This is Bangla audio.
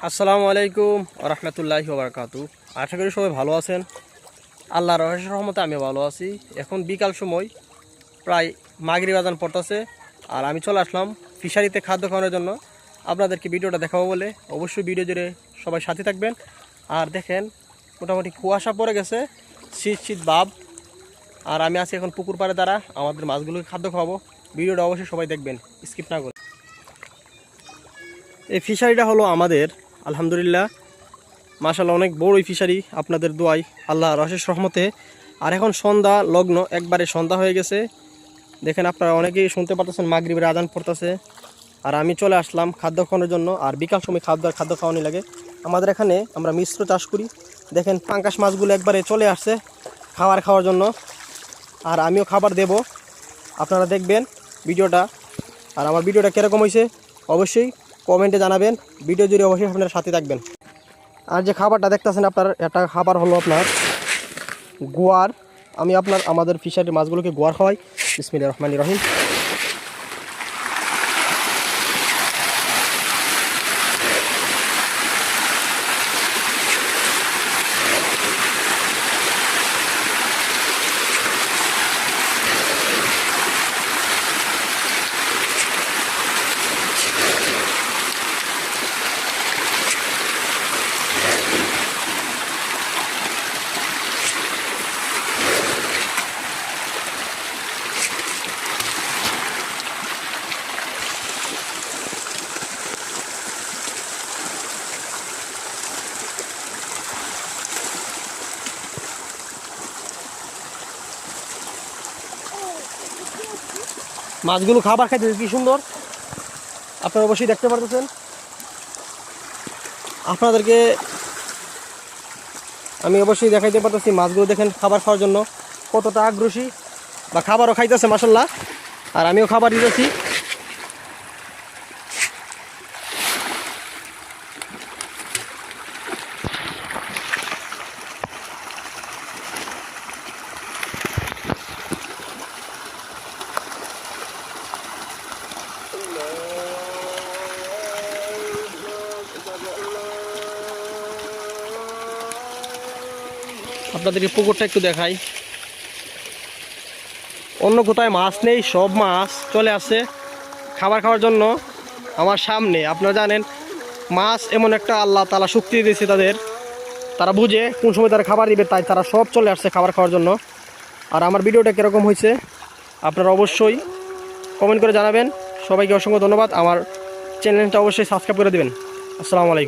আসসালামু আলাইকুম রহমতুল্লাহি ওবারাকাতু। আশা করি সবাই ভালো আছেন। আল্লাহর অশেষ রহমতে আমি ভালো আছি। এখন বিকাল সময়, প্রায় মাগরিব আজান পড়তেছে, আর আমি চলে আসলাম ফিশারিতে খাদ্য খাওয়ানোর জন্য। আপনাদেরকে ভিডিওটা দেখাবো বলে অবশ্যই ভিডিও জুড়ে সবাই সাথে থাকবেন। আর দেখেন, মোটামুটি কুয়াশা পড়ে গেছে, শীত শীত ভাব। আর আমি আছি এখন পুকুর পাড়ে দ্বারা আমাদের মাছগুলোকে খাদ্য খাওয়াবো। ভিডিওটা অবশ্যই সবাই দেখবেন, স্কিপ না করে। এই ফিশারিটা হলো আমাদের, আলহামদুলিল্লাহ মাশাআল্লাহ অনেক বড় এই ফিশারি, আপনাদের দোয়াই, আল্লাহর অশেষ রহমতে। আর এখন সন্ধ্যা লগ্ন, একবারে সন্ধ্যা হয়ে গেছে। দেখেন আপনারা অনেকেই শুনতে পারতেছেন মাগরিবের আজান পড়তেছে। আর আমি চলে আসলাম খাদ্য খাওয়ানোর জন্য। আর বিকাল সময় খাদ্য খাওয়ানো লাগে। আমাদের এখানে আমরা মিশ্র চাষ করি। দেখেন পাঙ্কাশ মাছগুলো একবারে চলে আসছে খাওয়ার জন্য। আর আমিও খাবার দেব, আপনারা দেখবেন ভিডিওটা। আর আমার ভিডিওটা কীরকম হয়েছে অবশ্যই কমেন্টে জানাবেন। ভিডিও জুড়ে অবশ্যই আপনারা সাথে থাকবেন। আর যে খাবারটা দেখতেছেন আপনার, একটা খাবার হলো আপনার গোয়ার। আমি আমাদের ফিশারির মাছগুলোকে গোয়ার খাওয়াই। বিসমিল্লাহির রহমানির রহিম। মাছগুলো খাবার খাইতে কি সুন্দর, আপনারা অবশ্যই দেখতে পারতেছেন। আপনাদেরকে আমি অবশ্যই দেখাইতে পারতেছি মাছগুলো দেখেন খাবার খাওয়ার জন্য কতটা আগ্রহী, বা খাবারও খাইতেছে মাশাআল্লাহ। আর আমিও খাবার দিতেছি। আপনাদেরকে পুকুরটা একটু দেখাই। অন্য কোথায় মাছ নেই, সব মাছ চলে আসছে খাবার খাওয়ার জন্য আমার সামনে। আপনারা জানেন মাছ এমন একটা আল্লাহ তাআলা শক্তি দিয়েছে তাদের, তারা বুঝে কোন সময় তারা খাবার দিবে, তাই তারা সব চলে আসছে খাবার খাওয়ার জন্য। আর আমার ভিডিওটা কীরকম হয়েছে আপনারা অবশ্যই কমেন্ট করে জানাবেন। সবাইকে অসংখ্য ধন্যবাদ। আমার চ্যানেলটা অবশ্যই সাবস্ক্রাইব করে দেবেন। আসসালামু আলাইকুম।